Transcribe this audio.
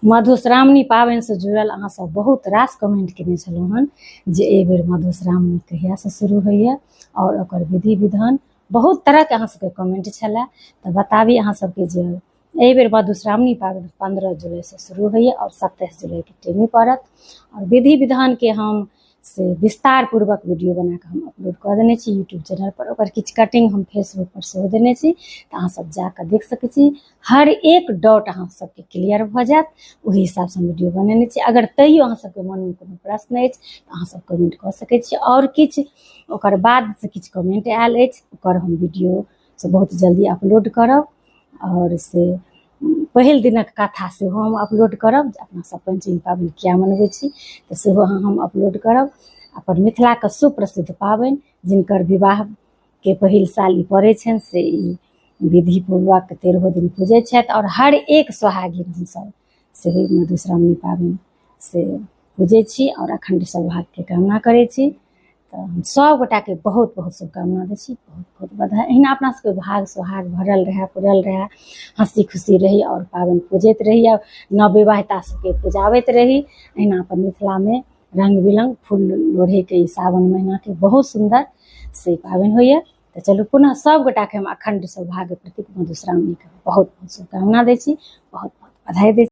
मधुश्रावणी पाबनि से जुड़ल अहाँ सब बहुत रास कमेंट केने छलहुँ हन जे एहि बेर मधुश्रावणी कहियासँ शुरू होइए और ओकर विधि विधान बहुत तरहके अहाँ सबके कमेंट छलै। तऽ बताबी अहाँ सबके जे एहि बेर मधुश्रावणी पाबनि 15 जुलाइसँ शुरू होइए और 27 जुलाइके टेमी पड़त। और विधि विधानके हम से विस्तार पूर्वक वीडियो बनाकऽ हम अपलोड कऽ देने छी यूट्यूब चैनल पर। ओकर किछु कटिंग हम फेसबुक पर सेहो देने छी, तऽ अहाँ सब जाकऽ देख सकै छी। हर एक डॉट अहाँ सबके क्लियर भऽ जायत, ओहि हिसाबसँ हम वीडियो बनेने छी। अगर तैयो अहाँ सबके मनमे कोनो प्रश्न अछि तऽ अहाँ सब कमेंट कऽ सकै छी। और किछु ओकर बाद से किछु कमेंट आयल अछि, ओकर हम वीडियो से बहुत जल्दी अपलोड करब। और से पहिल दिनक कथा सेहो हम अपलोड करब, अपना सब पंचमी पाबनि किया मनबै छी तऽ सेहो हम अपलोड करब। अपन मिथिलाके सुप्रसिद्ध पाबनि जिनकर विवाहके पहिल साल ई पड़ै छनि से ई विधि पूर्वक 13 दिन पूजै छथि। और हर एक सोहागिन हमसब से मधुश्रावणी पाबनि से पूजै छी और अखंड सौभाग्यके कामना करै छी। तऽ हम सब गोटाके बहुत बहुत शुभकामना दै छी, बहुत बहुत बधाई। एहिना अपना सबके भाग सोहाग भरल रहै, पुरल रहै, हंसी खुशी रही और पाबनि पूजैत रही और नवविवाहिता सबके पुजाबैत रही। एहिना अपन मिथिलामे रंग बिरंग फूल लोढ़ैके ई सावन महीनाके बहुत सुंदर से पाबनि होइए। तऽ चलू पुनः सब गोटाके हम अखंड सौभाग्य प्रतीक मधुश्रावणीके बहुत बहुत शुभकामना दै छी, बहुत बहुत बधाई दै छी।